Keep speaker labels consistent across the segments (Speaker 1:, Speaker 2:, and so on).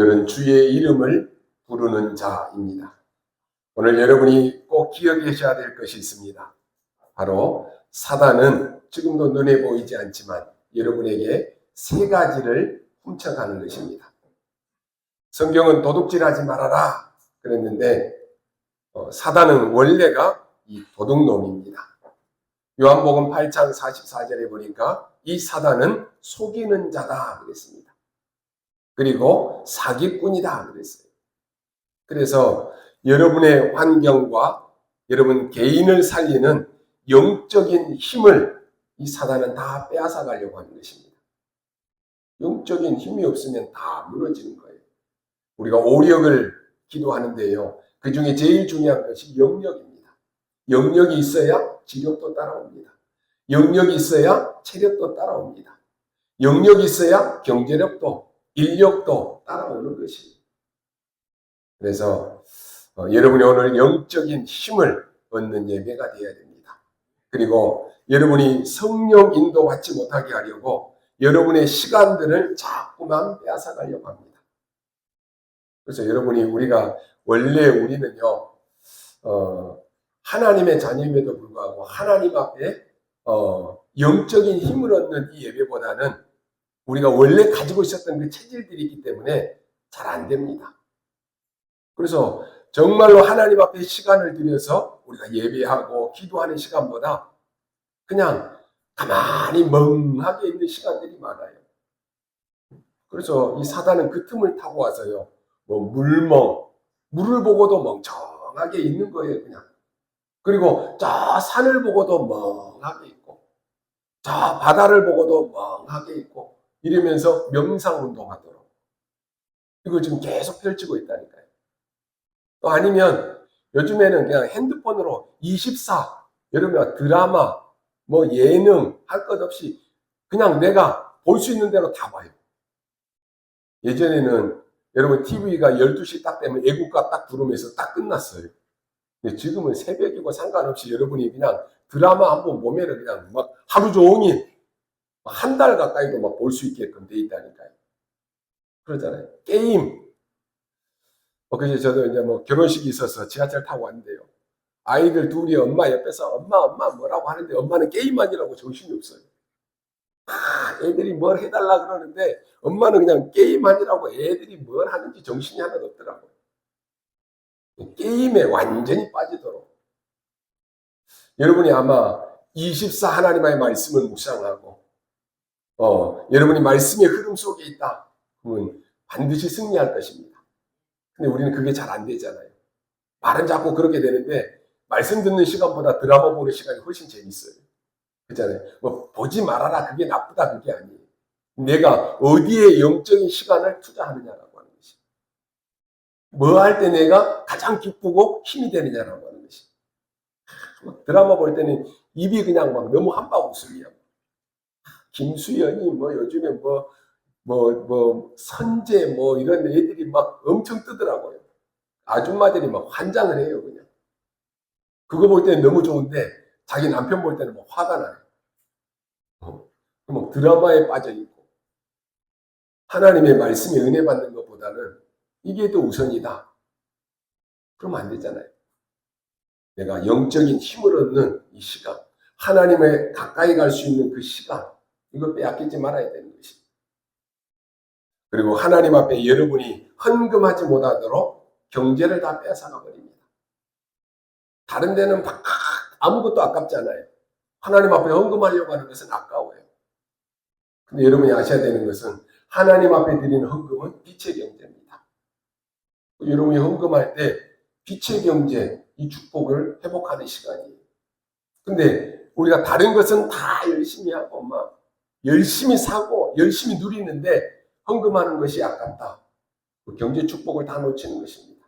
Speaker 1: 그는 주의 이름을 부르는 자입니다. 오늘 여러분이 꼭 기억하셔야 될 것이 있습니다. 바로 사단은 지금도 눈에 보이지 않지만 여러분에게 세 가지를 훔쳐가는 것입니다. 성경은 도둑질하지 말아라 그랬는데 사단은 원래가 이 도둑놈입니다. 요한복음 8장 44절에 보니까 이 사단은 속이는 자다 그랬습니다. 그리고 사기꾼이다 그랬어요. 그래서 여러분의 환경과 여러분 개인을 살리는 영적인 힘을 이 사단은 다 빼앗아 가려고 하는 것입니다. 영적인 힘이 없으면 다 무너지는 거예요. 우리가 오력을 기도하는데요. 그 중에 제일 중요한 것이 영력입니다. 영력이 있어야 지력도 따라옵니다. 영력이 있어야 체력도 따라옵니다. 영력이 있어야 경제력도 인력도 따라오는 것입니다. 그래서 여러분이 오늘 영적인 힘을 얻는 예배가 되어야 됩니다. 그리고 여러분이 성령 인도받지 못하게 하려고 여러분의 시간들을 자꾸만 빼앗아 가려고 합니다. 그래서 여러분이 우리가 원래 우리는요 하나님의 자녀임에도 불구하고 하나님 앞에 영적인 힘을 얻는 이 예배보다는 우리가 원래 가지고 있었던 그 체질들이 있기 때문에 잘 안 됩니다. 그래서 정말로 하나님 앞에 시간을 들여서 우리가 예배하고 기도하는 시간보다 그냥 가만히 멍하게 있는 시간들이 많아요. 그래서 이 사단은 그 틈을 타고 와서요. 물을 보고도 멍청하게 있는 거예요, 그냥. 그리고 저 산을 보고도 멍하게 있고, 저 바다를 보고도 멍하게 있고, 이러면서 명상 운동하도록. 이걸 지금 계속 펼치고 있다니까요. 또 아니면 요즘에는 그냥 핸드폰으로 24, 여러분 드라마, 예능 할 것 없이 그냥 내가 볼 수 있는 대로 다 봐요. 예전에는 여러분 TV가 12시 딱 되면 애국가 딱 부르면서 딱 끝났어요. 근데 지금은 새벽이고 상관없이 여러분이 그냥 드라마 한번 보면은 그냥 막 하루 종일 한 달 가까이도 막 볼 수 있게끔 돼 있다니까요. 그러잖아요. 게임. 그래서 저도 이제 결혼식이 있어서 지하철 타고 왔는데요. 아이들 둘이 엄마 옆에서 엄마 뭐라고 하는데 엄마는 게임하느라고 정신이 없어요. 애들이 뭘 해달라 그러는데 엄마는 그냥 게임하느라고 애들이 뭘 하는지 정신이 하나도 없더라고요. 게임에 완전히 빠지도록. 여러분이 아마 24 하나님의 말씀을 묵상하고 여러분이 말씀의 흐름 속에 있다. 그러면 반드시 승리할 것입니다. 근데 우리는 그게 잘 안 되잖아요. 말은 자꾸 그렇게 되는데 말씀 듣는 시간보다 드라마 보는 시간이 훨씬 재밌어요. 그렇잖아요. 보지 말아라 그게 나쁘다 그게 아니에요. 내가 어디에 영적인 시간을 투자하느냐라고 하는 것이. 뭐 할 때 내가 가장 기쁘고 힘이 되느냐라고 하는 것이. 드라마 볼 때는 입이 그냥 막 너무 한박 웃음이야. 김수현이 요즘에 선재 이런 애들이 막 엄청 뜨더라고요. 아줌마들이 막 환장을 해요, 그냥. 그거 볼 때는 너무 좋은데 자기 남편 볼 때는 막 화가 나요. 드라마에 빠져 있고 하나님의 말씀에 은혜 받는 것보다는 이게 더 우선이다. 그러면 안 되잖아요. 내가 영적인 힘을 얻는 이 시간, 하나님에 가까이 갈 수 있는 그 시간, 이걸 빼앗기지 말아야 되는 것입니다. 그리고 하나님 앞에 여러분이 헌금하지 못하도록 경제를 다 빼앗아가 버립니다. 다른 데는 막 아무것도 아깝잖아요. 하나님 앞에 헌금하려고 하는 것은 아까워요. 근데 여러분이 아셔야 되는 것은 하나님 앞에 드리는 헌금은 빛의 경제입니다. 여러분이 헌금할 때 빛의 경제, 이 축복을 회복하는 시간이에요. 근데 우리가 다른 것은 다 열심히 하고 막 열심히 사고 열심히 누리는데 헌금하는 것이 아깝다. 경제 축복을 다 놓치는 것입니다.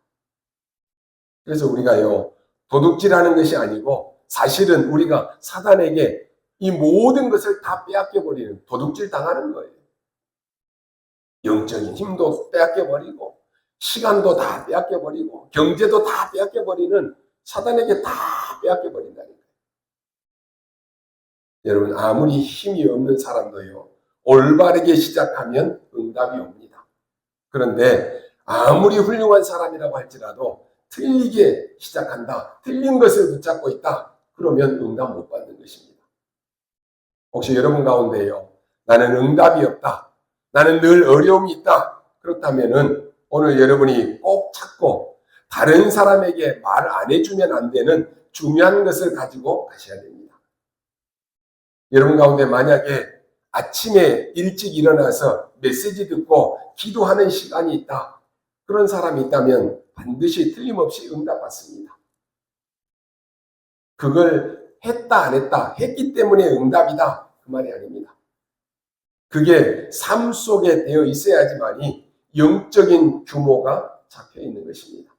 Speaker 1: 그래서 우리가요, 도둑질하는 것이 아니고 사실은 우리가 사단에게 이 모든 것을 다 빼앗겨버리는 도둑질 당하는 거예요. 영적인 힘도 빼앗겨버리고 시간도 다 빼앗겨버리고 경제도 다 빼앗겨버리는 사단에게 다 빼앗겨버린다니까요. 여러분 아무리 힘이 없는 사람도요 올바르게 시작하면 응답이 옵니다. 그런데 아무리 훌륭한 사람이라고 할지라도 틀리게 시작한다. 틀린 것을 붙잡고 있다. 그러면 응답 못 받는 것입니다. 혹시 여러분 가운데요, 나는 응답이 없다. 나는 늘 어려움이 있다. 그렇다면은 오늘 여러분이 꼭 찾고 다른 사람에게 말 안 해주면 안 되는 중요한 것을 가지고 가셔야 됩니다. 여러분 가운데 만약에 아침에 일찍 일어나서 메시지 듣고 기도하는 시간이 있다. 그런 사람이 있다면 반드시 틀림없이 응답받습니다. 그걸 했다 안 했다, 했기 때문에 응답이다. 그 말이 아닙니다. 그게 삶 속에 되어 있어야지만이 영적인 규모가 잡혀 있는 것입니다.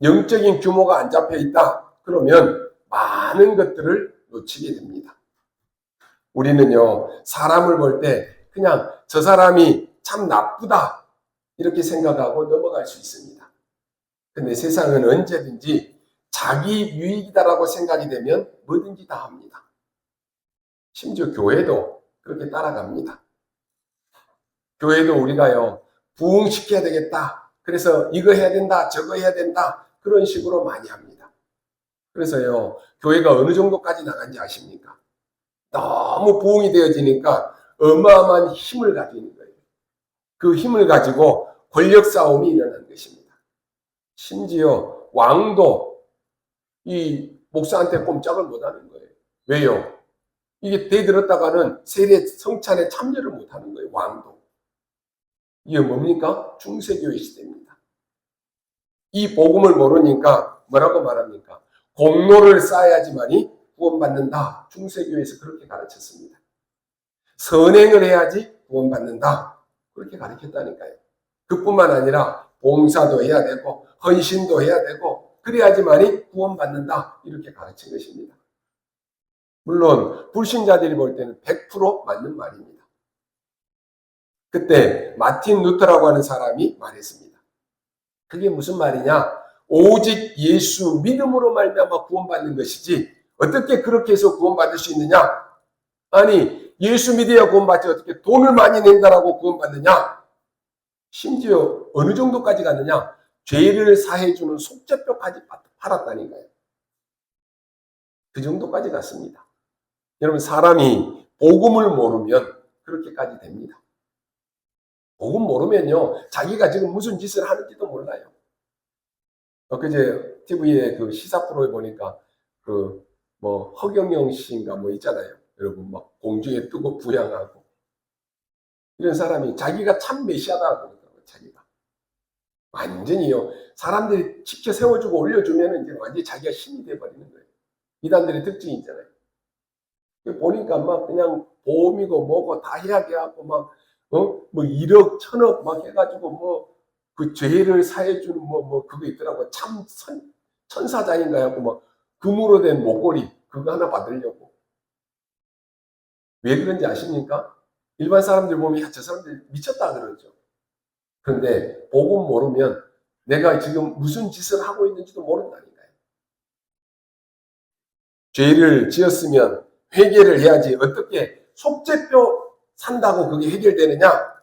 Speaker 1: 영적인 규모가 안 잡혀 있다. 그러면 많은 것들을 놓치게 됩니다. 우리는요, 사람을 볼 때 그냥 저 사람이 참 나쁘다 이렇게 생각하고 넘어갈 수 있습니다. 근데 세상은 언제든지 자기 유익이다라고 생각이 되면 뭐든지 다 합니다. 심지어 교회도 그렇게 따라갑니다. 교회도 우리가요, 부흥시켜야 되겠다. 그래서 이거 해야 된다, 저거 해야 된다. 그런 식으로 많이 합니다. 그래서요, 교회가 어느 정도까지 나간지 아십니까? 너무 부흥이 되어지니까 어마어마한 힘을 가지는 거예요. 그 힘을 가지고 권력 싸움이 일어나는 것입니다. 심지어 왕도 이 목사한테 꼼짝을 못하는 거예요. 왜요? 이게 대들었다가는 세례 성찬에 참여를 못하는 거예요. 왕도. 이게 뭡니까? 중세교회 시대입니다. 이 복음을 모르니까 뭐라고 말합니까? 공로를 쌓아야지만이 구원받는다. 중세교회에서 그렇게 가르쳤습니다. 선행을 해야지 구원받는다. 그렇게 가르쳤다니까요. 그뿐만 아니라 봉사도 해야 되고 헌신도 해야 되고 그래야지만이 구원받는다. 이렇게 가르친 것입니다. 물론 불신자들이 볼 때는 100% 맞는 말입니다. 그때 마틴 루터라고 하는 사람이 말했습니다. 그게 무슨 말이냐? 오직 예수 믿음으로 말미암아 구원받는 것이지 어떻게 그렇게 해서 구원받을 수 있느냐? 아니 예수 믿어야 구원받지 어떻게 돈을 많이 낸다라고 구원받느냐? 심지어 어느 정도까지 갔느냐? 죄를 사해주는 속죄뼈까지 팔았다니까요. 그 정도까지 갔습니다. 여러분 사람이 복음을 모르면 그렇게까지 됩니다. 복음 모르면요 자기가 지금 무슨 짓을 하는지도 몰라요. 엊그제 TV에 그 시사 프로에 보니까 그 뭐 허경영 씨인가 뭐 있잖아요. 여러분 막 공중에 뜨고 부양하고 이런 사람이 자기가 참 메시아다 그러더라고요. 자기가 완전히요 사람들이 지켜 세워주고 올려주면 이제 완전히 자기가 신이 돼버리는 거예요. 이단들의 특징이 있잖아요. 보니까 막 그냥 보험이고 뭐고 다 해야게 하고 막 뭐 1억 1000억 막 해가지고 뭐 그 죄를 사해주는 뭐 그거 있더라고. 참 천사장인가 하고 막 금으로 된 목걸이 그거 하나 받으려고. 왜 그런지 아십니까? 일반 사람들 보면 야, 저 사람들 미쳤다 그러죠. 그런데 복음 모르면 내가 지금 무슨 짓을 하고 있는지도 모른다니까요. 죄를 지었으면 회개를 해야지 어떻게 속죄뼈 산다고 그게 해결되느냐?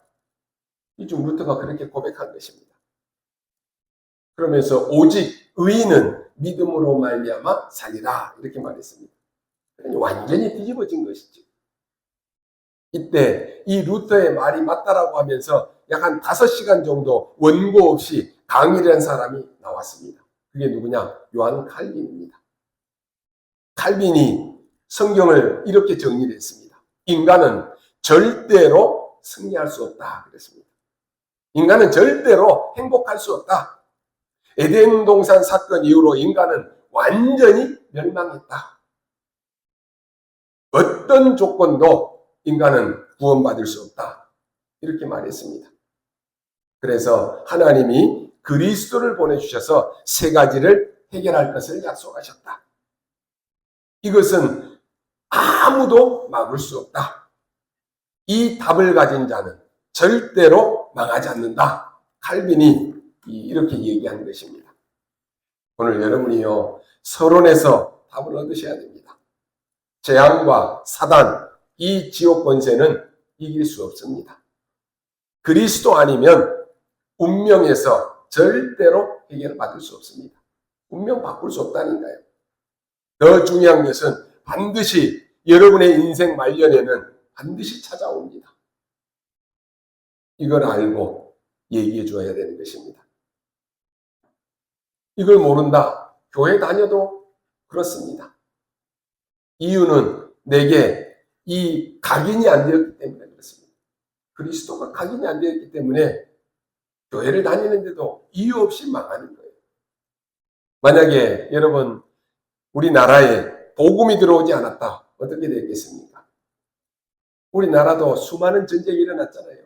Speaker 1: 이중 루터가 그렇게 고백한 것입니다. 그러면서 오직 의인은 믿음으로 말미암아 살리라 이렇게 말했습니다. 완전히 뒤집어진 것이죠. 이때 이 루터의 말이 맞다라고 하면서 약 한 5시간 정도 원고 없이 강의를 한 사람이 나왔습니다. 그게 누구냐? 요한 칼빈입니다. 칼빈이 성경을 이렇게 정리를 했습니다. 인간은 절대로 승리할 수 없다 그랬습니다. 인간은 절대로 행복할 수 없다. 에덴 동산 사건 이후로 인간은 완전히 멸망했다. 어떤 조건도 인간은 구원받을 수 없다. 이렇게 말했습니다. 그래서 하나님이 그리스도를 보내주셔서 3가지를 해결할 것을 약속하셨다. 이것은 아무도 막을 수 없다. 이 답을 가진 자는 절대로 망하지 않는다. 칼빈이 이렇게 얘기한 것입니다. 오늘 여러분이요 서론에서 답을 얻으셔야 됩니다. 재앙과 사단, 이 지옥 권세는 이길 수 없습니다. 그리스도 아니면 운명에서 절대로 해결을 받을 수 없습니다. 운명 바꿀 수 없다니까요. 더 중요한 것은 반드시 여러분의 인생 말년에는 반드시 찾아옵니다. 이걸 알고 얘기해 줘야 되는 것입니다. 이걸 모른다. 교회 다녀도 그렇습니다. 이유는 내게 이 각인이 안 되었기 때문에 그렇습니다. 그리스도가 각인이 안 되었기 때문에 교회를 다니는데도 이유 없이 망하는 거예요. 만약에 여러분 우리나라에 복음이 들어오지 않았다. 어떻게 되겠습니까? 우리나라도 수많은 전쟁이 일어났잖아요.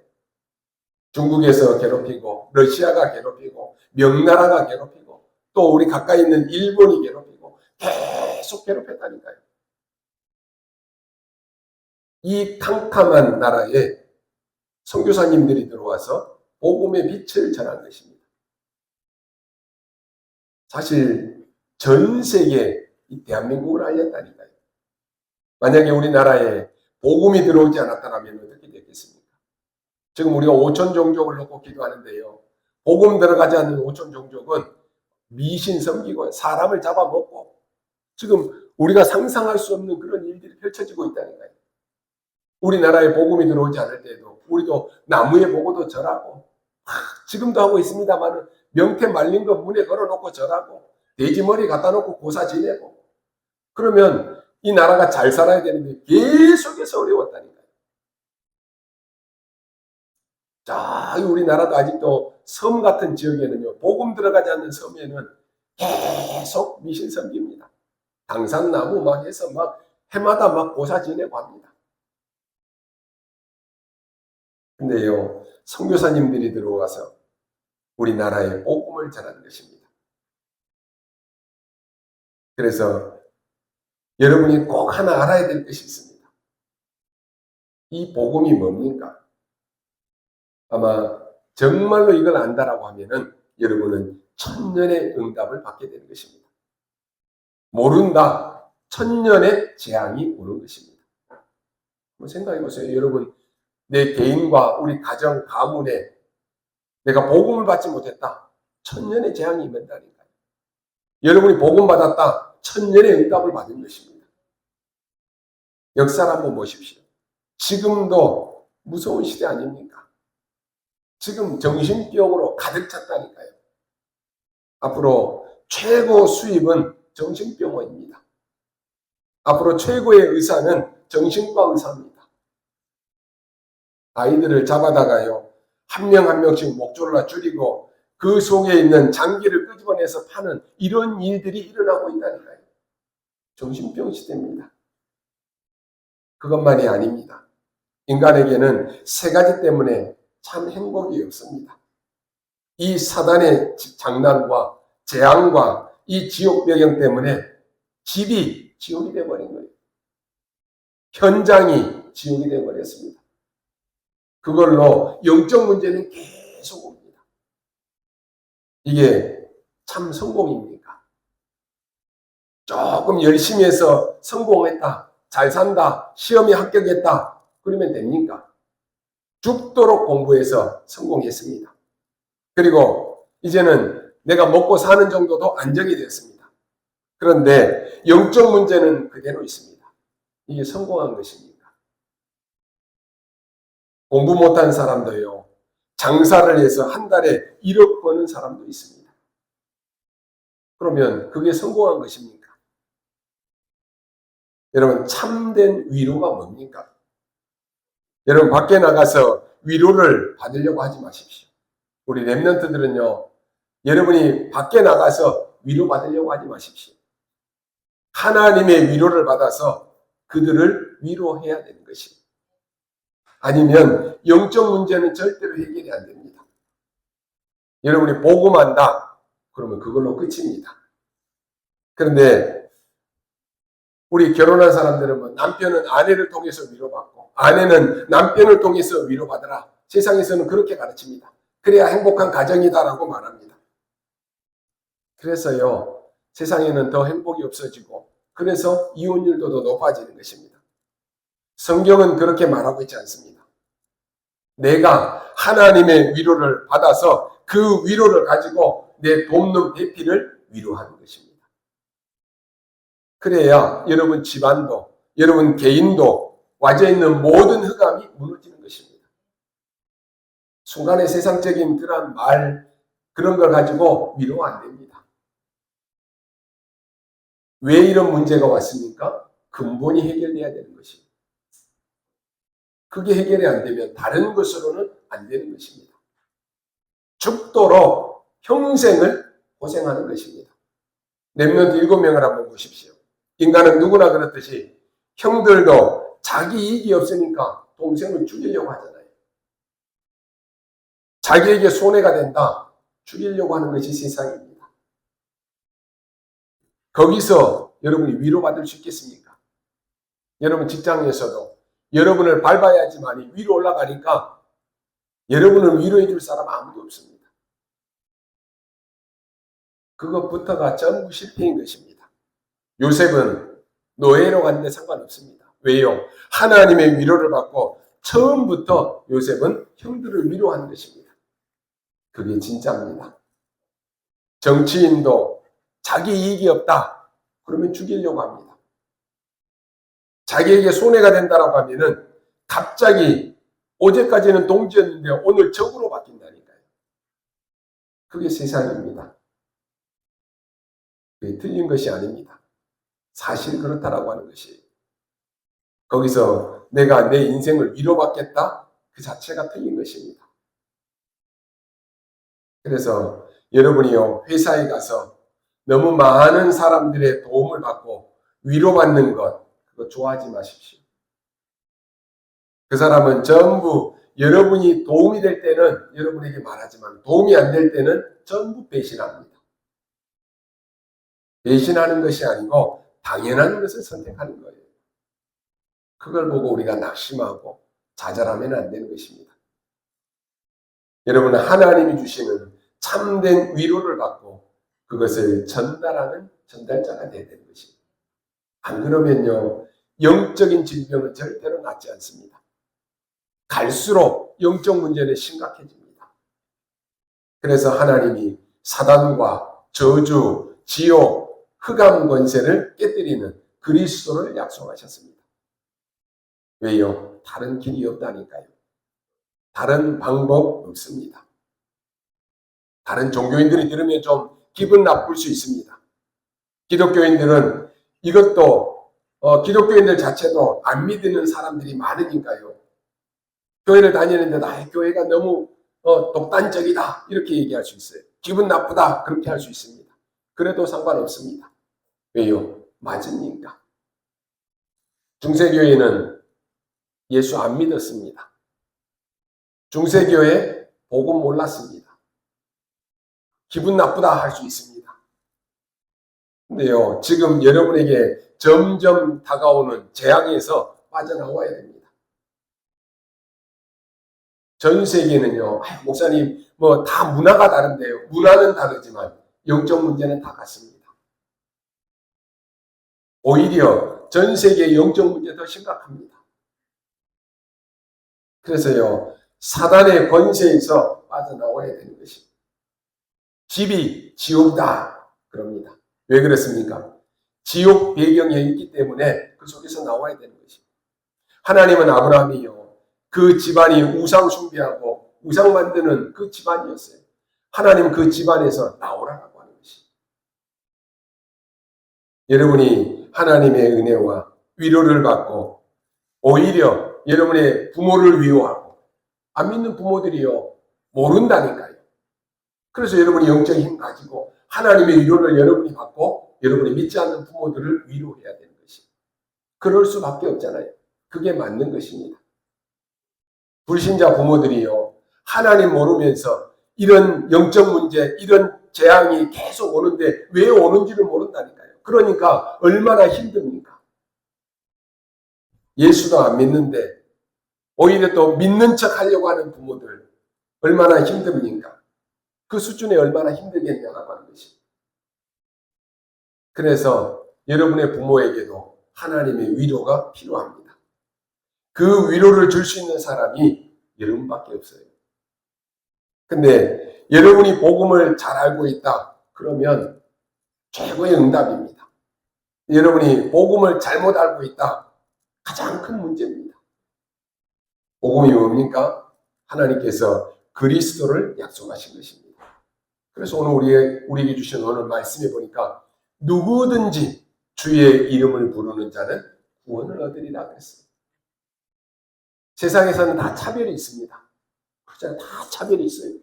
Speaker 1: 중국에서 괴롭히고 러시아가 괴롭히고 명나라가 괴롭히고 또 우리 가까이 있는 일본이 괴롭히고 계속 괴롭혔다니까요. 이 캄캄한 나라에 선교사님들이 들어와서 복음의 빛을 전한 것입니다. 사실 전 세계 이 대한민국을 알렸다니까요. 만약에 우리나라에 복음이 들어오지 않았다면 어떻게 됐겠습니까? 지금 우리가 5천 종족을 놓고 기도하는데요. 복음 들어가지 않는 5천 종족은 미신 섬기고 사람을 잡아먹고 지금 우리가 상상할 수 없는 그런 일들이 펼쳐지고 있다니까요. 우리나라에 복음이 들어오지 않을 때에도 우리도 나무에 보고도 절하고 지금도 하고 있습니다만 명태 말린 거 문에 걸어놓고 절하고 돼지머리 갖다 놓고 고사 지내고 그러면 이 나라가 잘 살아야 되는데 계속해서 어려웠다니까요. 자, 우리나라도 아직도 섬 같은 지역에는요. 복음 들어가지 않는 섬에는 계속 미신 섬깁니다. 당산나무 막 해서 막 해마다 막 고사 지내고 합니다. 근데요. 선교사님들이 들어와서 우리나라에 복음을 전하는 것입니다. 그래서 여러분이 꼭 하나 알아야 될 것이 있습니다. 이 복음이 뭡니까? 아마 정말로 이걸 안다라고 하면은 여러분은 천년의 응답을 받게 되는 것입니다. 모른다. 천년의 재앙이 오는 것입니다. 한번 생각해 보세요. 여러분, 내 개인과 우리 가정, 가문에 내가 복음을 받지 못했다. 천년의 재앙이 임한다니까요. 여러분이 복음 받았다. 천년의 응답을 받은 것입니다. 역사를 한번 보십시오. 지금도 무서운 시대 아닙니까? 지금 정신병으로 가득 찼다니까요. 앞으로 최고 수입은 정신병원입니다. 앞으로 최고의 의사는 정신과 의사입니다. 아이들을 잡아다가요. 한 명 한 명씩 목졸라 줄이고 그 속에 있는 장기를 끄집어내서 파는 이런 일들이 일어나고 있다니까요. 정신병 시대입니다. 그것만이 아닙니다. 인간에게는 세 가지 때문에 참 행복이 없습니다. 이 사단의 장난과 재앙과 이 지옥 배경 때문에 집이 지옥이 되어버린 거예요. 현장이 지옥이 되어버렸습니다. 그걸로 영적 문제는 계속 옵니다. 이게 참 성공입니까? 조금 열심히 해서 성공했다, 잘 산다, 시험에 합격했다, 그러면 됩니까? 죽도록 공부해서 성공했습니다. 그리고 이제는 내가 먹고 사는 정도도 안정이 되었습니다. 그런데 영적 문제는 그대로 있습니다. 이게 성공한 것입니까? 공부 못한 사람도요. 장사를 해서 한 달에 1억 버는 사람도 있습니다. 그러면 그게 성공한 것입니까? 여러분 참된 위로가 뭡니까? 여러분 밖에 나가서 위로를 받으려고 하지 마십시오. 우리 렘넌트들은요. 여러분이 밖에 나가서 위로받으려고 하지 마십시오. 하나님의 위로를 받아서 그들을 위로해야 되는 것입니다. 아니면 영적 문제는 절대로 해결이 안 됩니다. 여러분이 복음한다. 그러면 그걸로 끝입니다. 그런데 우리 결혼한 사람들은 뭐 남편은 아내를 통해서 위로받고 아내는 남편을 통해서 위로받으라. 세상에서는 그렇게 가르칩니다. 그래야 행복한 가정이다라고 말합니다. 그래서요. 세상에는 더 행복이 없어지고 그래서 이혼율도 더 높아지는 것입니다. 성경은 그렇게 말하고 있지 않습니다. 내가 하나님의 위로를 받아서 그 위로를 가지고 내 돕는 배필을 위로하는 것입니다. 그래야 여러분 집안도, 여러분 개인도 와져있는 모든 흑암이 무너지는 것입니다. 순간의 세상적인 그런 말, 그런 걸 가지고 위로가 안 됩니다. 왜 이런 문제가 왔습니까? 근본이 해결돼야 되는 것입니다. 그게 해결이 안 되면 다른 것으로는 안 되는 것입니다. 죽도록 평생을 고생하는 것입니다. 렘넌트 7명을 한번 보십시오. 인간은 누구나 그렇듯이 형들도 자기 이익이 없으니까 동생을 죽이려고 하잖아요. 자기에게 손해가 된다, 죽이려고 하는 것이 세상입니다. 거기서 여러분이 위로받을 수 있겠습니까? 여러분 직장에서도 여러분을 밟아야지만 위로 올라가니까 여러분을 위로해 줄 사람 아무도 없습니다. 그것부터가 전부 실패인 것입니다. 요셉은 노예로 갔는데 상관없습니다. 왜요? 하나님의 위로를 받고 처음부터 요셉은 형들을 위로하는 것입니다. 그게 진짜입니다. 정치인도 자기 이익이 없다, 그러면 죽이려고 합니다. 자기에게 손해가 된다라고 하면은 갑자기 어제까지는 동지였는데 오늘 적으로 바뀐다니까요. 그게 세상입니다. 그게 틀린 것이 아닙니다. 사실 그렇다라고 하는 것이. 거기서 내가 내 인생을 위로받겠다? 그 자체가 틀린 것입니다. 그래서 여러분이요, 회사에 가서 너무 많은 사람들의 도움을 받고 위로받는 것, 그거 좋아하지 마십시오. 그 사람은 전부 여러분이 도움이 될 때는 여러분에게 말하지만 도움이 안 될 때는 전부 배신합니다. 배신하는 것이 아니고 당연한 것을 선택하는 거예요. 그걸 보고 우리가 낙심하고 좌절하면 안 되는 것입니다. 여러분은 하나님이 주시는 참된 위로를 받고 그것을 전달하는 전달자가 되어야 되는 것입니다. 안 그러면요, 영적인 질병은 절대로 낫지 않습니다. 갈수록 영적 문제는 심각해집니다. 그래서 하나님이 사단과 저주, 지옥, 흑암 권세를 깨뜨리는 그리스도를 약속하셨습니다. 왜요? 다른 길이 없다니까요. 다른 방법 없습니다. 다른 종교인들이 들으면 좀 기분 나쁠 수 있습니다. 기독교인들은 이것도 기독교인들 자체도 안 믿는 사람들이 많으니까요. 교회를 다니는데 나의 교회가 너무 독단적이다 이렇게 얘기할 수 있어요. 기분 나쁘다 그렇게 할 수 있습니다. 그래도 상관없습니다. 왜요? 맞으니까. 중세교회는 예수 안 믿었습니다. 중세교회 복음 몰랐습니다. 기분 나쁘다 할 수 있습니다. 근데요, 지금 여러분에게 점점 다가오는 재앙에서 빠져나와야 됩니다. 전 세계는요, 목사님, 다 문화가 다른데요. 문화는 다르지만 영적 문제는 다 같습니다. 오히려 전 세계의 영적 문제 더 심각합니다. 그래서요, 사단의 권세에서 빠져나와야 되는 것입니다. 집이 지옥이다 그럽니다. 왜 그렇습니까? 지옥 배경에 있기 때문에 그 속에서 나와야 되는 것입니다. 하나님은 아브라함이요, 그 집안이 우상 숭배하고 우상 만드는 그 집안이었어요. 하나님 그 집안에서 나오라고 하는 것입니다. 여러분이 하나님의 은혜와 위로를 받고 오히려 여러분의 부모를 위로하고, 안 믿는 부모들이요 모른다니까요. 그래서 여러분이 영적인 힘 가지고 하나님의 위로를 여러분이 받고 여러분이 믿지 않는 부모들을 위로해야 되는 것입니다. 그럴 수밖에 없잖아요. 그게 맞는 것입니다. 불신자 부모들이요, 하나님 모르면서 이런 영적 문제, 이런 재앙이 계속 오는데 왜 오는지를 모른다니까요. 그러니까 얼마나 힘듭니까? 예수도 안 믿는데 오히려 또 믿는 척 하려고 하는 부모들 얼마나 힘듭니까? 그 수준에 얼마나 힘들겠냐고 하는 것입니다. 그래서 여러분의 부모에게도 하나님의 위로가 필요합니다. 그 위로를 줄 수 있는 사람이 여러분밖에 없어요. 근데 여러분이 복음을 잘 알고 있다. 그러면 최고의 응답입니다. 여러분이 복음을 잘못 알고 있다. 가장 큰 문제입니다. 복음이 뭡니까? 하나님께서 그리스도를 약속하신 것입니다. 그래서 오늘 우리에게 주신 오늘 말씀에 보니까 누구든지 주의 이름을 부르는 자는 구원을 얻으리라 그랬어요. 세상에서는 다 차별이 있습니다. 그렇잖아요. 다 차별이 있어요.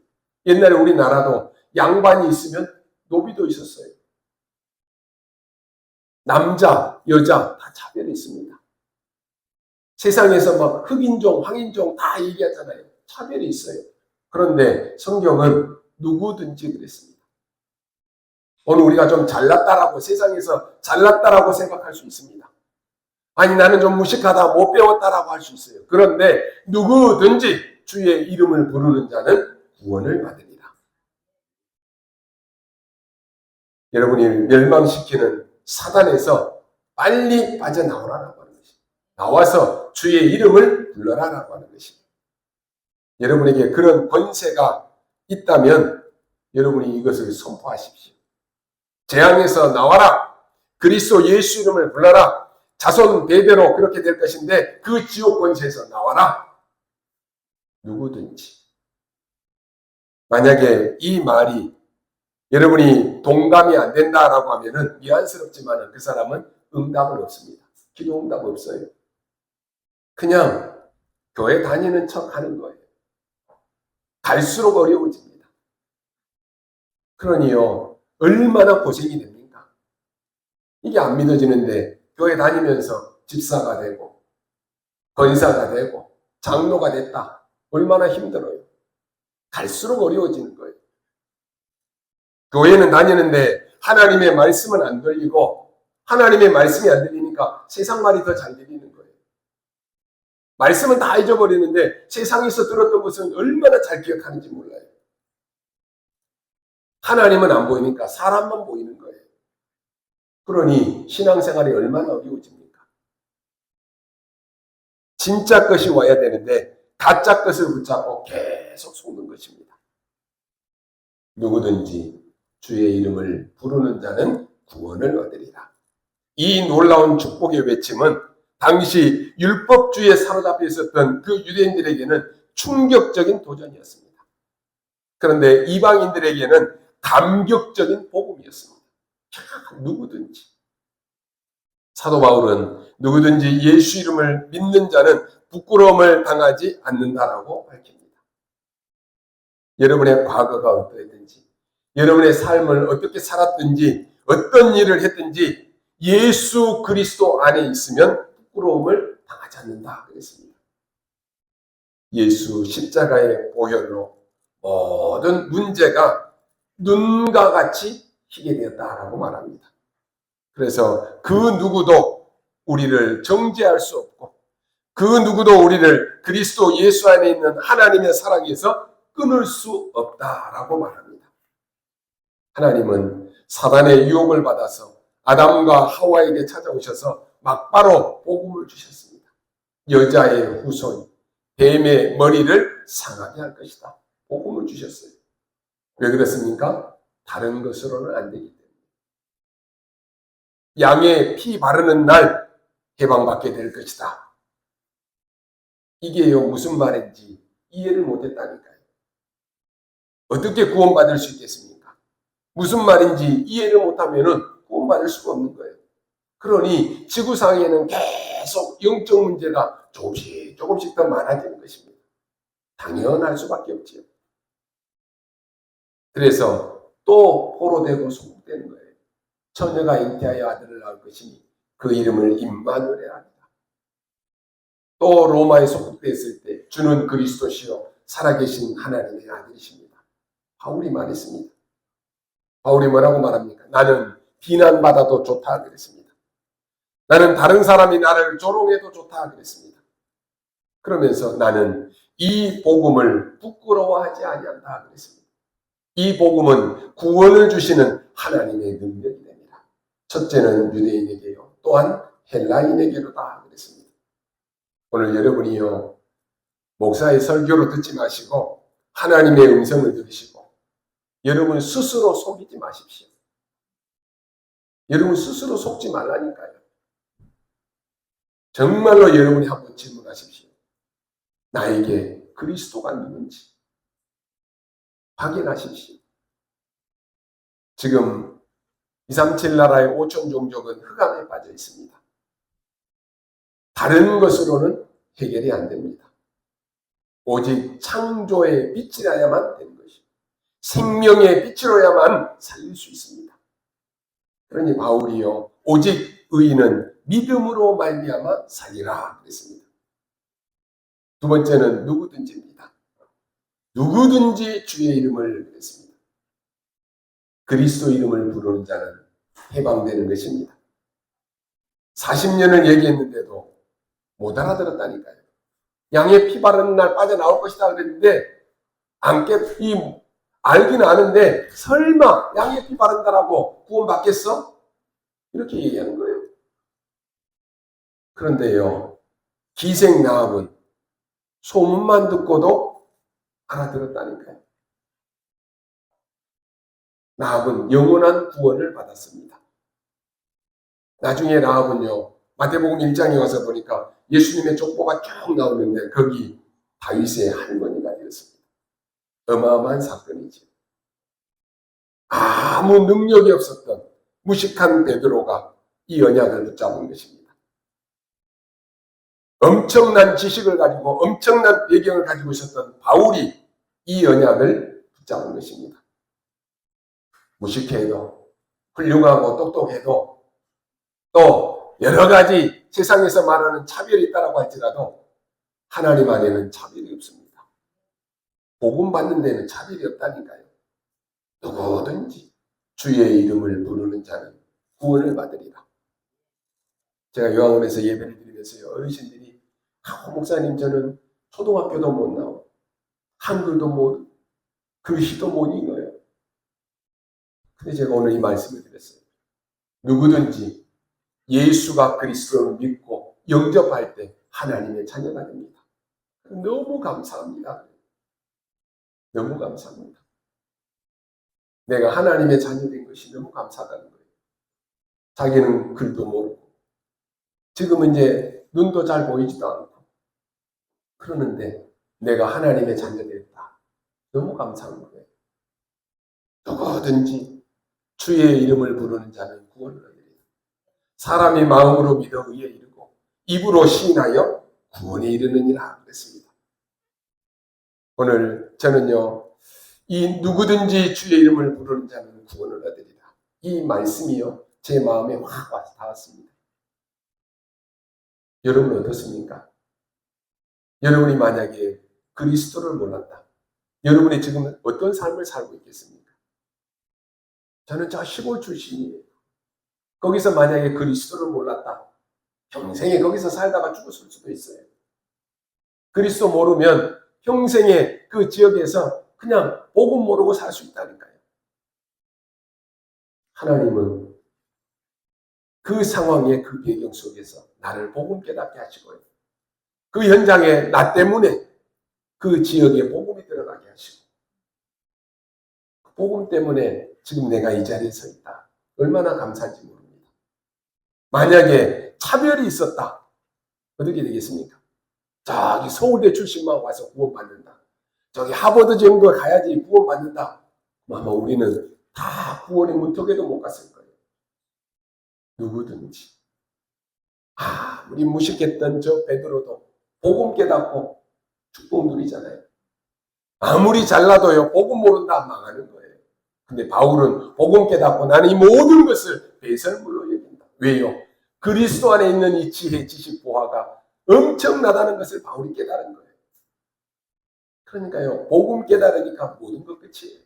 Speaker 1: 옛날에 우리나라도 양반이 있으면 노비도 있었어요. 남자, 여자 다 차별이 있습니다. 세상에서 막 흑인종, 황인종 다 얘기하잖아요. 차별이 있어요. 그런데 성경은 누구든지 그랬습니다. 오늘 우리가 좀 잘났다라고 세상에서 잘났다라고 생각할 수 있습니다. 아니 나는 좀 무식하다 못 배웠다라고 할 수 있어요. 그런데 누구든지 주의 이름을 부르는 자는 구원을 받으리라. 여러분이 멸망시키는 사단에서 빨리 빠져나오라라고 하는 것입니다. 나와서 주의 이름을 불러라라고 하는 것입니다. 여러분에게 그런 권세가 있다면 여러분이 이것을 선포하십시오. 재앙에서 나와라. 그리스도 예수 이름을 불러라. 자손 대대로 그렇게 될 것인데 그 지옥 권세에서 나와라. 누구든지. 만약에 이 말이 여러분이 동감이 안 된다라고 하면은 미안스럽지만 그 사람은 응답은 없습니다. 기도 응답 없어요. 그냥 교회 다니는 척 하는 거예요. 갈수록 어려워집니다. 그러니요, 얼마나 고생이 됩니까? 이게 안 믿어지는데 교회 다니면서 집사가 되고 권사가 되고 장로가 됐다. 얼마나 힘들어요. 갈수록 어려워지는 거예요. 교회는 다니는데 하나님의 말씀은 안 들리고 하나님의 말씀이 안 들리니까 세상 말이 더 잘 들리는 거예요. 말씀은 다 잊어버리는데 세상에서 들었던 것은 얼마나 잘 기억하는지 몰라요. 하나님은 안 보이니까 사람만 보이는 거예요. 그러니 신앙생활이 얼마나 어려워집니까? 진짜 것이 와야 되는데 가짜 것을 붙잡고 계속 속는 것입니다. 누구든지 주의 이름을 부르는 자는 구원을 얻으리라. 이 놀라운 축복의 외침은 당시 율법주의에 사로잡혀 있었던 그 유대인들에게는 충격적인 도전이었습니다. 그런데 이방인들에게는 감격적인 복음이었습니다. 누구든지. 사도 바울은 누구든지 예수 이름을 믿는 자는 부끄러움을 당하지 않는다라고 밝힙니다. 여러분의 과거가 어떠했든지 여러분의 삶을 어떻게 살았든지 어떤 일을 했든지 예수 그리스도 안에 있으면 부끄러움을 당하지 않는다 그랬습니다. 예수 십자가의 보혈로 모든 문제가 눈과 같이 희게 되었다라고 말합니다. 그래서 그 누구도 우리를 정죄할 수 없고 그 누구도 우리를 그리스도 예수 안에 있는 하나님의 사랑에서 끊을 수 없다라고 말합니다. 하나님은 사단의 유혹을 받아서 아담과 하와에게 찾아오셔서 막바로 복음을 주셨습니다. 여자의 후손, 뱀의 머리를 상하게 할 것이다. 복음을 주셨어요. 왜 그렇습니까? 다른 것으로는 안 되기 때문에. 양의 피 바르는 날 해방받게 될 것이다. 이게요 무슨 말인지 이해를 못했다니까요. 어떻게 구원받을 수 있겠습니까? 무슨 말인지 이해를 못하면 구원받을 수가 없는 거예요. 그러니 지구상에는 계속 영적 문제가 조금씩 더 많아지는 것입니다. 당연할 수밖에 없지요. 그래서 또 포로되고 소국되는 거예요. 처녀가 잉태하여 아들을 낳을 것이니 그 이름을 임마누엘 하리라. 또 로마에 소국됐을 때 주는 그리스도시요 살아계신 하나님의 아들이십니다. 바울이 말했습니다. 바울이 뭐라고 말합니까? 나는 비난받아도 좋다 그랬습니다. 나는 다른 사람이 나를 조롱해도 좋다 그랬습니다. 그러면서 나는 이 복음을 부끄러워하지 아니한다 그랬습니다. 이 복음은 구원을 주시는 하나님의 능력이 됩니다. 첫째는 유대인에게요. 또한 헬라인에게로다 그랬습니다. 오늘 여러분이요. 목사의 설교로 듣지 마시고 하나님의 음성을 들으시고 여러분 스스로 속이지 마십시오. 여러분 스스로 속지 말라니까요. 정말로 여러분이 한번 질문하십시오. 나에게 그리스도가 누군지 확인하십시오. 지금 237 나라의 5천 종족은 흑암에 빠져 있습니다. 다른 것으로는 해결이 안 됩니다. 오직 창조의 빛이라야만 되는 것이고 생명의 빛으로야만 살릴 수 있습니다. 그러니 바울이요 오직 의인은 믿음으로 말미암아 살리라 그랬습니다. 두 번째는 누구든지입니다. 누구든지 주의 이름을 그랬습니다. 그리스도 이름을 부르는 자는 해방되는 것입니다. 40년을 얘기했는데도 못 알아들었다니까요. 양의 피 바르는 날 빠져나올 것이다 그랬는데 알긴 아는데 설마 양의 피 바른다라고 구원받겠어? 이렇게 얘기하는 거예요. 그런데요 기생 나합은 소문만 듣고도 알아들었다니까요. 나합은 영원한 구원을 받았습니다. 나중에 나합은요 마태복음 1장에 와서 보니까 예수님의 족보가 쭉 나오는데 거기 다윗의 할머니가 되었습니다. 어마어마한 사건이죠. 아무 능력이 없었던 무식한 베드로가 이 언약을 붙잡은 것입니다. 엄청난 지식을 가지고 엄청난 배경을 가지고 있었던 바울이 이 언약을 붙잡은 것입니다. 무식해도 훌륭하고 똑똑해도 또 여러 가지 세상에서 말하는 차별이 있다고 할지라도 하나님 안에는 차별이 없습니다. 복음 받는 데는 차별이 없다니까요. 누구든지 주의 이름을 부르는 자는 구원을 받으리라. 제가 요한원에서 예배를 드리면서요 어르신들이 목사님 저는 초등학교도 못 나오고 한글도 못 글씨도 못 읽어요. 근데 제가 오늘 이 말씀을 드렸어요. 누구든지 예수가 그리스도를 믿고 영접할 때 하나님의 자녀가 됩니다. 너무 감사합니다. 너무 감사합니다. 내가 하나님의 자녀된 것이 너무 감사하다는 거예요. 자기는 글도 모르고 지금은 이제 눈도 잘 보이지도 않고 그러는데 내가 하나님의 자녀됐다. 너무 감사한 거예요. 누구든지 주의 이름을 부르는 자는 구원을 얻으리라. 사람이 마음으로 믿어 의에 이르고 입으로 시인하여 구원에 이르느니라 그랬습니다. 오늘 저는요 이 누구든지 주의 이름을 부르는 자는 구원을 얻으리라. 이 말씀이요 제 마음에 확 닿았습니다. 여러분 어떻습니까? 여러분이 만약에 그리스도를 몰랐다. 여러분이 지금 어떤 삶을 살고 있겠습니까? 저는 저 시골 출신이에요. 거기서 만약에 그리스도를 몰랐다. 평생에 거기서 살다가 죽었을 수도 있어요. 그리스도 모르면 평생에 그 지역에서 그냥 복음 모르고 살 수 있다니까요. 하나님은 그 상황의 그 배경 속에서 나를 복음 깨닫게 하시고요. 그 현장에 나 때문에 그 지역에 복음이 들어가게 하시고 복음 때문에 지금 내가 이 자리에 서 있다. 얼마나 감사한지 모릅니다. 만약에 차별이 있었다. 어떻게 되겠습니까? 저기 서울대 출신만 와서 구원받는다. 저기 하버드 정도 가야지 구원받는다. 아마 우리는 다 구원의 문턱에도 못 갔을 거예요. 누구든지. 우리 무식했던 저 베드로도 복음 깨닫고 축복 누리잖아요. 아무리 잘나도요 복음 모른다 망하는 거예요. 근데 바울은 복음 깨닫고 나는 이 모든 것을 배설물로 여긴다. 왜요? 그리스도 안에 있는 이 지혜, 지식, 보화가 엄청나다는 것을 바울이 깨달은 거예요. 그러니까요 복음 깨달으니까 모든 것 끝이에요.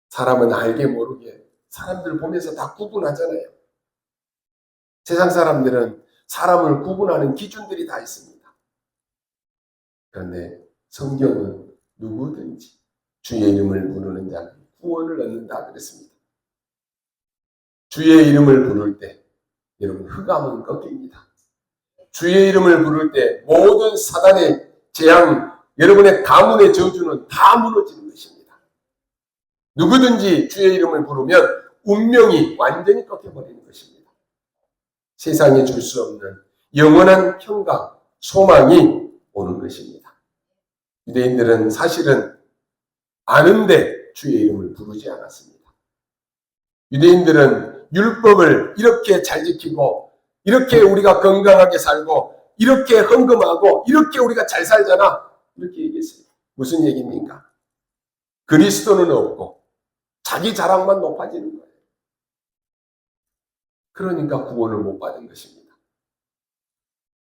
Speaker 1: 사람은 알게 모르게 사람들 보면서 다 구분하잖아요. 세상 사람들은 사람을 구분하는 기준들이 다 있습니다. 그런데 성경은 누구든지 주의 이름을 부르는 자는 구원을 얻는다 그랬습니다. 주의 이름을 부를 때 여러분 흑암은 꺾입니다. 주의 이름을 부를 때 모든 사단의 재앙, 여러분의 가문의 저주는 다 무너지는 것입니다. 누구든지 주의 이름을 부르면 운명이 완전히 꺾여버리는 것입니다. 세상에 줄 수 없는 영원한 평강, 소망이 오는 것입니다. 유대인들은 사실은 아는데 주의 이름을 부르지 않았습니다. 유대인들은 율법을 이렇게 잘 지키고 이렇게 우리가 건강하게 살고 이렇게 헌금하고 이렇게 우리가 잘 살잖아. 이렇게 얘기했어요. 무슨 얘기입니까? 그리스도는 없고 자기 자랑만 높아지는 거예요. 그러니까 구원을 못 받은 것입니다.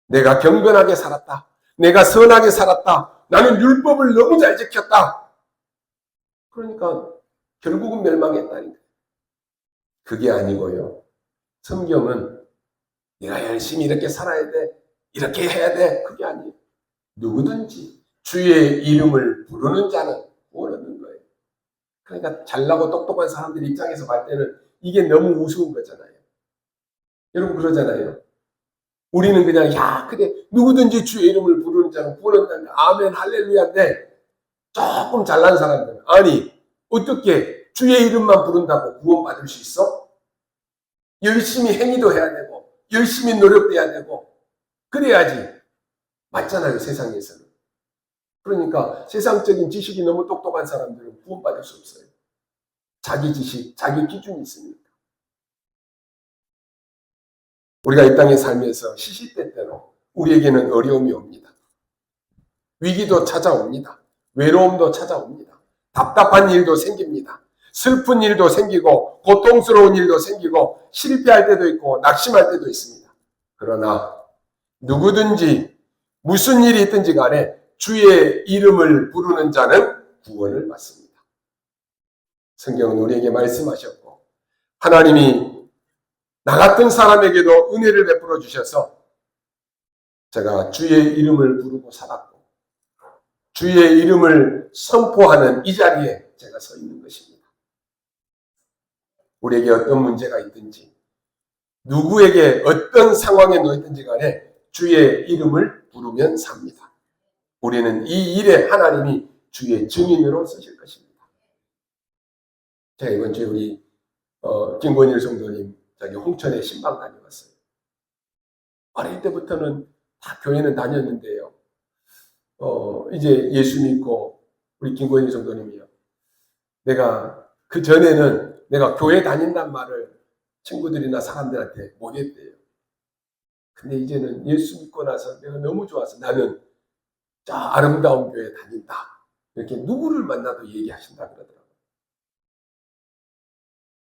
Speaker 1: 내가 경건하게 살았다. 내가 선하게 살았다. 나는 율법을 너무 잘 지켰다. 그러니까 결국은 멸망했다니까요. 그게 아니고요. 성경은 내가 열심히 이렇게 살아야 돼. 이렇게 해야 돼. 그게 아니에요. 누구든지 주의 이름을 부르는 자는 구원 얻는 거예요. 그러니까 잘나고 똑똑한 사람들 입장에서 볼 때는 이게 너무 우스운 거잖아요. 여러분 그러잖아요. 우리는 그냥 야 그래 누구든지 주의 이름을 부르는 자는 구원 얻는다. 아멘 할렐루야인데 조금 잘난 사람들은 아니 어떻게 주의 이름만 부른다고 구원받을 수 있어? 열심히 행위도 해야 되고 열심히 노력해야 되고 그래야지 맞잖아요 세상에서는. 그러니까 세상적인 지식이 너무 똑똑한 사람들은 구원받을 수 없어요. 자기 지식, 자기 기준이 있으니까. 우리가 이 땅에 살면서 시시때때로 우리에게는 어려움이 옵니다. 위기도 찾아옵니다. 외로움도 찾아옵니다. 답답한 일도 생깁니다. 슬픈 일도 생기고 고통스러운 일도 생기고 실패할 때도 있고 낙심할 때도 있습니다. 그러나 누구든지 무슨 일이 있든지 간에 주의 이름을 부르는 자는 구원을 받습니다. 성경은 우리에게 말씀하셨고 하나님이 나 같은 사람에게도 은혜를 베풀어 주셔서 제가 주의 이름을 부르고 살았고 주의 이름을 선포하는 이 자리에 제가 서 있는 것입니다. 우리에게 어떤 문제가 있든지 누구에게 어떤 상황에 놓였든지 간에 주의 이름을 부르면 삽니다. 우리는 이 일에 하나님이 주의 증인으로 쓰실 것입니다. 제가 이번 주에 우리 김권일 성도님 저기 홍천에 신방 다녀왔어요. 어릴 때부터는 다 교회는 다녔는데요. 이제 예수 믿고 우리 김권일 성도님이요. 내가 그 전에는 내가 교회 다닌단 말을 친구들이나 사람들한테 못했대요. 근데 이제는 예수 믿고 나서 내가 너무 좋아서 나는 저 아름다운 교회 다닌다. 이렇게 누구를 만나도 얘기하신다 그러더라고요.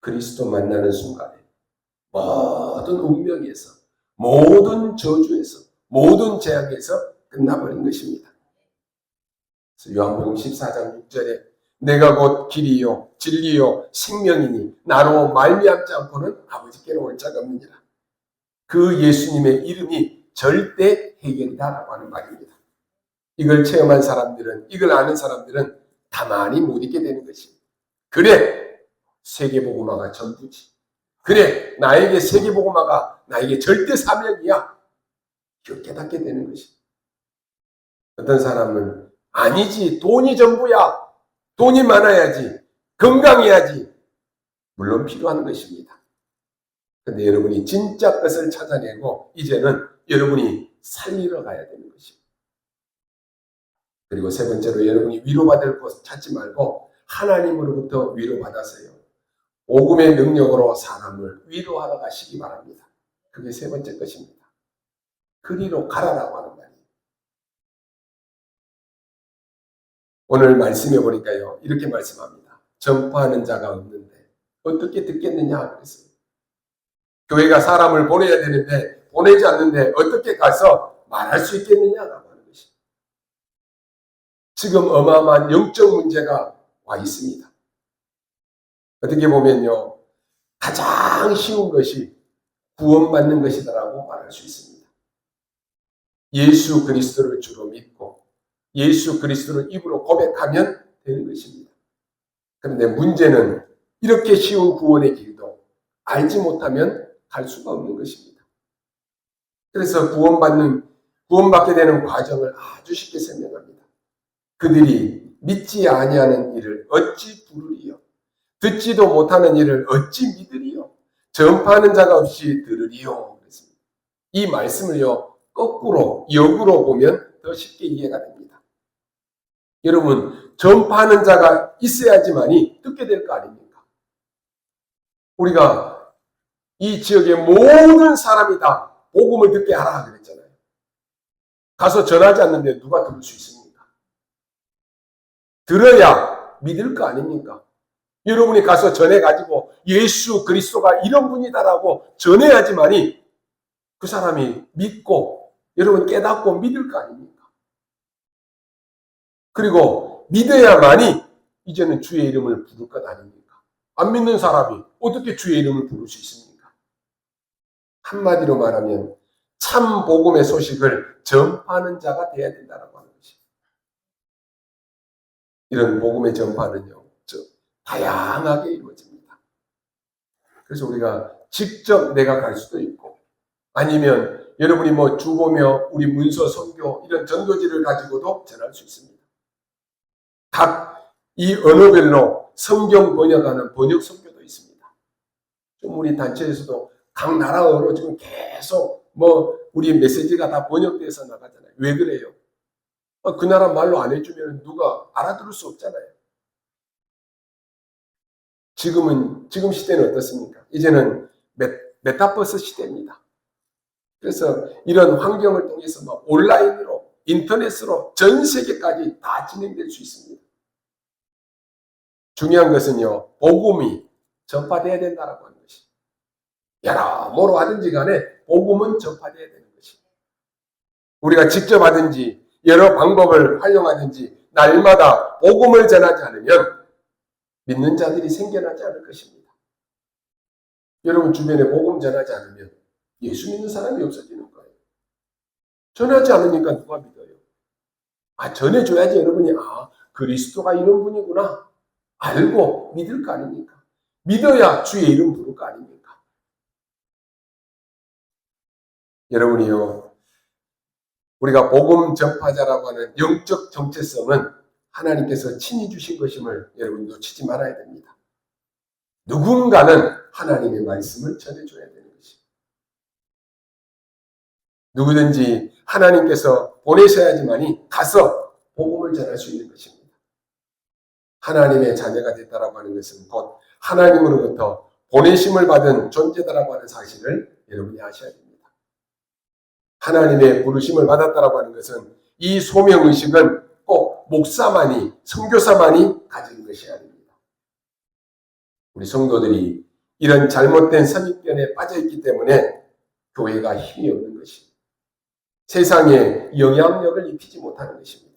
Speaker 1: 그리스도 만나는 순간에 모든 운명에서 모든 저주에서 모든 재앙에서 끝나버린 것입니다. 그래서 요한복음 14장 6절에 내가 곧 길이요 진리요 생명이니 나로 말미암지 않고는 아버지께로 올 자가 없느니라. 그 예수님의 이름이 절대 해결이다라고 하는 말입니다. 이걸 체험한 사람들은 이걸 아는 사람들은 가만히 못 있게 되는 것입니다. 그래 세계복음화가 전부지. 그래 나에게 세계복음화가 나에게 절대 사명이야. 이걸 깨닫게 되는 것입니다. 어떤 사람은 아니지 돈이 전부야. 돈이 많아야지. 건강해야지. 물론 필요한 것입니다. 그런데 여러분이 진짜 것을 찾아내고 이제는 여러분이 살리러 가야 되는 것입니다. 그리고 세 번째로 여러분이 위로받을 곳 찾지 말고 하나님으로부터 위로받아서요. 복음의 능력으로 사람을 위로하러 가시기 바랍니다. 그게 세 번째 것입니다. 그리로 가라라고 하는 말이에요. 오늘 말씀해 보니까요. 이렇게 말씀합니다. 전파하는 자가 없는데 어떻게 듣겠느냐 그랬어요. 교회가 사람을 보내야 되는데 보내지 않는데 어떻게 가서 말할 수 있겠느냐라고 하는 것입니다. 지금 어마어마한 영적 문제가 와 있습니다. 어떻게 보면요. 가장 쉬운 것이 구원받는 것이다라고 말할 수 있습니다. 예수 그리스도를 주로 믿고 예수 그리스도를 입으로 고백하면 되는 것입니다. 그런데 문제는 이렇게 쉬운 구원의 길도 알지 못하면 갈 수가 없는 것입니다. 그래서 구원받는 구원받게 되는 과정을 아주 쉽게 설명합니다. 그들이 믿지 아니하는 일을 어찌 부르리요? 듣지도 못하는 일을 어찌 믿으리요? 전파하는 자가 없이 들으리요? 그랬습니다. 이 말씀을요, 거꾸로, 역으로 보면 더 쉽게 이해가 됩니다. 여러분, 전파하는 자가 있어야지만이 듣게 될 거 아닙니까? 우리가 이 지역의 모든 사람이 다 복음을 듣게 하라 그랬잖아요. 가서 전하지 않는데 누가 들을 수 있습니까? 들어야 믿을 거 아닙니까? 여러분이 가서 전해가지고 예수 그리스도가 이런 분이다라고 전해야지만이 그 사람이 믿고 여러분 깨닫고 믿을 거 아닙니까? 그리고 믿어야만이 이제는 주의 이름을 부를 것 아닙니까? 안 믿는 사람이 어떻게 주의 이름을 부를 수 있습니까? 한마디로 말하면 참 복음의 소식을 전파하는 자가 되어야 된다고 하는 것입니다. 이런 복음의 전파는요, 다양하게 이루어집니다. 그래서 우리가 직접 내가 갈 수도 있고, 아니면 여러분이 뭐 주보며 우리 문서 선교 이런 전도지를 가지고도 전할 수 있습니다. 각 이 언어별로 성경 번역하는 번역 선교도 있습니다. 좀 우리 단체에서도 각 나라어로 지금 계속 뭐 우리 메시지가 다 번역돼서 나가잖아요. 왜 그래요? 그 나라 말로 안 해주면 누가 알아들을 수 없잖아요. 지금 시대는 어떻습니까? 이제는 메타버스 시대입니다. 그래서 이런 환경을 통해서 막 온라인으로, 인터넷으로 전 세계까지 다 진행될 수 있습니다. 중요한 것은요, 복음이 전파되어야 된다라고 하는 것입니다. 여러모로 하든지 간에 복음은 전파되어야 되는 것입니다. 우리가 직접 하든지 여러 방법을 활용하든지 날마다 복음을 전하지 않으면 믿는 자들이 생겨나지 않을 것입니다. 여러분 주변에 복음 전하지 않으면 예수 믿는 사람이 없어지는 거예요. 전하지 않으니까 누가 믿어요? 전해줘야지 여러분이 그리스도가 이런 분이구나 알고 믿을 거 아닙니까? 믿어야 주의 이름 부를 거 아닙니까? 여러분이요, 우리가 복음 전파자라고 하는 영적 정체성은 하나님께서 친히 주신 것임을 여러분 놓치지 말아야 됩니다. 누군가는 하나님의 말씀을 전해줘야 되는 것입니다. 누구든지 하나님께서 보내셔야지만이 가서 복음을 전할 수 있는 것입니다. 하나님의 자녀가 됐다라고 하는 것은 곧 하나님으로부터 보내심을 받은 존재다라고 하는 사실을 여러분이 아셔야 됩니다. 하나님의 부르심을 받았다라고 하는 것은 이 소명의식은 꼭 목사만이, 선교사만이 가진 것이어야 됩니다. 우리 성도들이 이런 잘못된 선입견에 빠져있기 때문에 교회가 힘이 없는 것입니다. 세상에 영향력을 입히지 못하는 것입니다.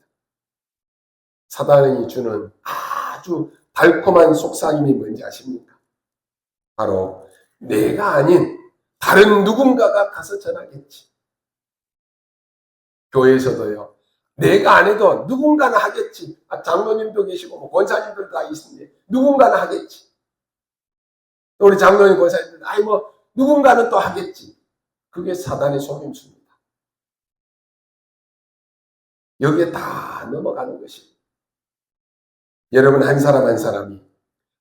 Speaker 1: 사단이 주는 아주 달콤한 속삭임이 뭔지 아십니까? 바로 내가 아닌 다른 누군가가 가서 전하겠지. 교회에서도요. 내가 안 해도 누군가는 하겠지. 장로님도 계시고 뭐 권사님들도 다 있는데 누군가는 하겠지. 우리 장로님 권사님들 누군가는 또 하겠지. 그게 사단의 속임수입니다. 여기에 다 넘어가는 것입니다. 여러분 한 사람 한 사람이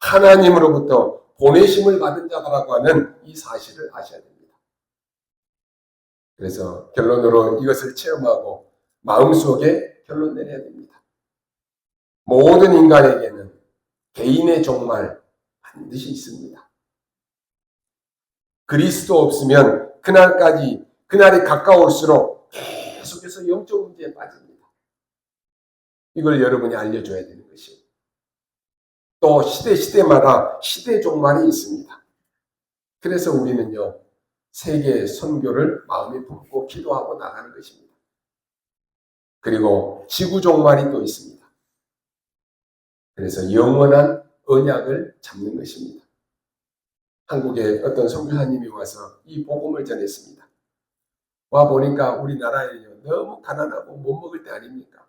Speaker 1: 하나님으로부터 보내심을 받은 자라고 하는 이 사실을 아셔야 됩니다. 그래서 결론으로 이것을 체험하고 마음속에 결론 내려야 됩니다. 모든 인간에게는 개인의 종말 반드시 있습니다. 그리스도 없으면 그날이 가까울수록 계속해서 영적 문제에 빠집니다. 이걸 여러분이 알려줘야 되는 것이에요. 또 시대마다 시대 종말이 있습니다. 그래서 우리는요, 세계 선교를 마음에 품고 기도하고 나가는 것입니다. 그리고 지구 종말이 또 있습니다. 그래서 영원한 언약을 잡는 것입니다. 한국에 어떤 선교사님이 와서 이 복음을 전했습니다. 와 보니까 우리나라에 너무 가난하고 못 먹을 때 아닙니까?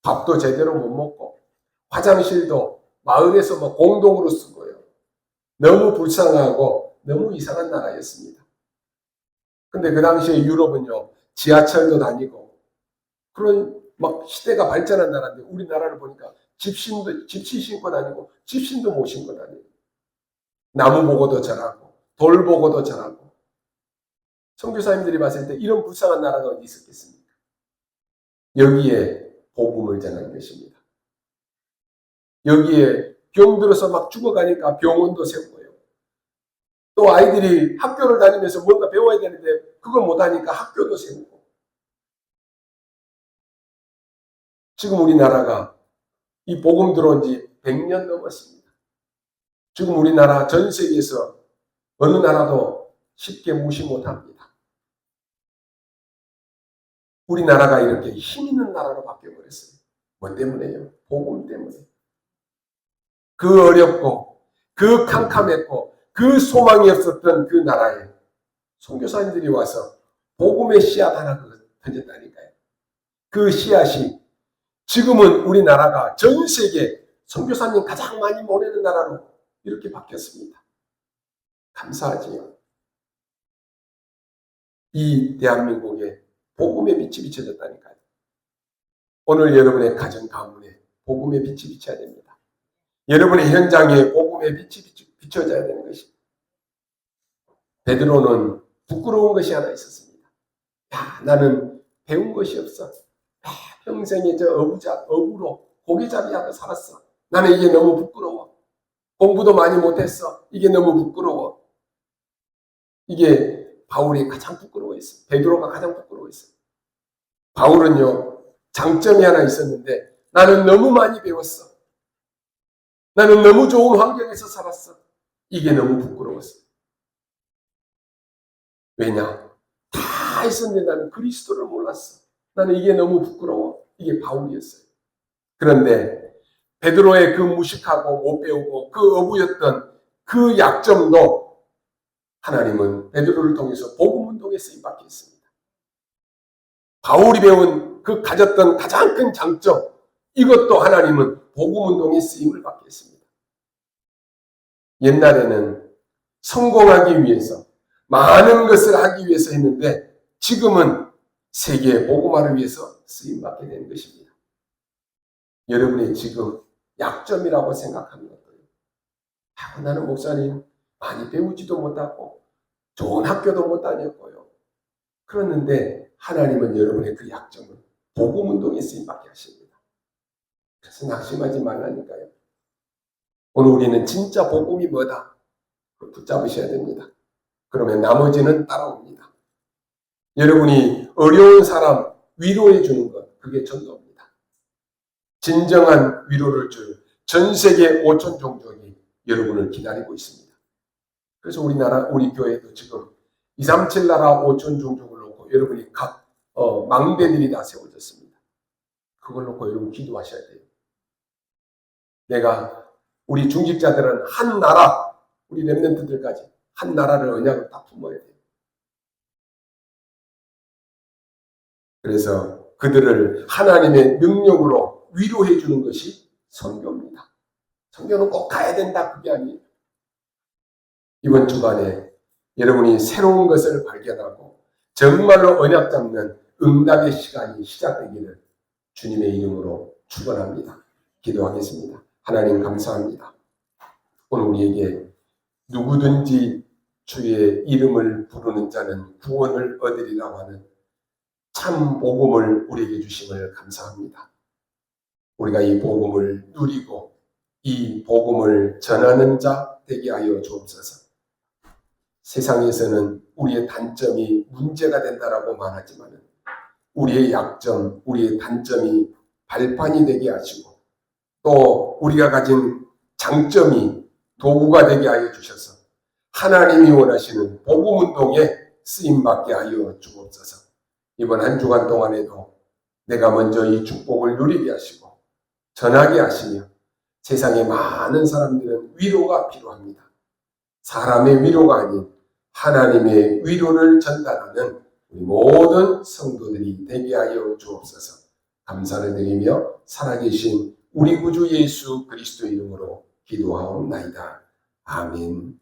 Speaker 1: 밥도 제대로 못 먹고 화장실도 마을에서 공동으로 쓰고요. 너무 불쌍하고 너무 이상한 나라였습니다. 근데 그 당시에 유럽은요, 지하철도 다니고 그런 막 시대가 발전한 나라인데 우리나라를 보니까 집시 신고 다니고 집신도 못 신고 다니고 나무 보고도 절하고 돌 보고도 절하고 선교사님들이 봤을 때 이런 불쌍한 나라가 어디 있었겠습니까? 여기에 복음을 전하는 것입니다. 여기에 병들어서 막 죽어가니까 병원도 세우고요. 또 아이들이 학교를 다니면서 뭔가 배워야 되는데 그걸 못하니까 학교도 세우고. 지금 우리나라가 이 복음 들어온 지 100년 넘었습니다. 지금 우리나라 전 세계에서 어느 나라도 쉽게 무시 못합니다. 우리나라가 이렇게 힘 있는 나라로 바뀌어버렸어요. 뭐 때문에요? 복음 때문에. 그 어렵고 그 캄캄했고 그 소망이 없었던 그 나라에 선교사님들이 와서 복음의 씨앗 하나 던졌다니까요. 그 씨앗이 지금은 우리나라가 전 세계 선교사님 가장 많이 보내는 나라로 이렇게 바뀌었습니다. 감사하지요. 이 대한민국에 복음의 빛이 비춰졌다니까요. 오늘 여러분의 가정 가문에 복음의 빛이 비쳐야 됩니다. 여러분의 현장에 복음의 빛이 비춰져야 되는 것입니다. 베드로는 부끄러운 것이 하나 있었습니다. 야, 나는 배운 것이 없어. 평생에 저 어부로 고기잡이 하고 살았어. 나는 이게 너무 부끄러워. 공부도 많이 못했어. 이게 너무 부끄러워. 이게 바울이 가장 부끄러워했어. 베드로가 가장 부끄러워했어. 바울은요, 장점이 하나 있었는데 나는 너무 많이 배웠어. 나는 너무 좋은 환경에서 살았어. 이게 너무 부끄러웠어. 왜냐? 다 있었는데 나는 그리스도를 몰랐어. 나는 이게 너무 부끄러워. 이게 바울이었어요. 그런데 베드로의 그 무식하고 못 배우고 그 어부였던 그 약점도 하나님은 베드로를 통해서 복음운동에 쓰임받게 했습니다. 바울이 배운 그 가졌던 가장 큰 장점, 이것도 하나님은 복음운동에 쓰임을 받게 했습니다. 옛날에는 성공하기 위해서 많은 것을 하기 위해서 했는데 지금은 세계의 복음화를 위해서 쓰임받게 된 것입니다. 여러분의 지금 약점이라고 생각하는 것들요. 나는 목사님 많이 배우지도 못하고 좋은 학교도 못 다녔고요. 그랬는데 하나님은 여러분의 그 약점을 복음운동에 쓰임받게 하십니다. 그래서 낙심하지 말라니까요. 오늘 우리는 진짜 복음이 뭐다? 붙잡으셔야 됩니다. 그러면 나머지는 따라옵니다. 여러분이 어려운 사람 위로해 주는 것, 그게 전도입니다. 진정한 위로를 줄 전 세계 5천 종족이 여러분을 기다리고 있습니다. 그래서 우리 교회도 지금 237 나라 5천 종족을 놓고 여러분이 각 망대들이 다 세워졌습니다. 그걸 놓고 여러분 기도하셔야 돼요. 우리 중직자들은 한 나라, 우리 렘넌트들까지 한 나라를 언약을 딱 품어야 돼요. 그래서 그들을 하나님의 능력으로 위로해 주는 것이 선교입니다. 선교는 꼭 가야 된다, 그게 아니에요. 이번 주간에 여러분이 새로운 것을 발견하고 정말로 언약 잡는 응답의 시간이 시작되기를 주님의 이름으로 축원합니다. 기도하겠습니다. 하나님 감사합니다. 오늘 우리에게 누구든지 주의 이름을 부르는 자는 구원을 얻으리라고 하는 참 복음을 우리에게 주심을 감사합니다. 우리가 이 복음을 누리고 이 복음을 전하는 자 되게 하여 주옵소서. 세상에서는 우리의 단점이 문제가 된다라고 말하지만 우리의 약점, 우리의 단점이 발판이 되게 하시고 또 우리가 가진 장점이 도구가 되게 하여 주셔서 하나님이 원하시는 복음운동에 쓰임받게 하여 주옵소서. 이번 한 주간 동안에도 내가 먼저 이 축복을 누리게 하시고 전하게 하시며 세상에 많은 사람들은 위로가 필요합니다. 사람의 위로가 아닌 하나님의 위로를 전달하는 우리 모든 성도들이 되게 하여 주옵소서. 감사를 드리며 살아계신 우리 구주 예수 그리스도 이름으로 기도하옵나이다. 아멘.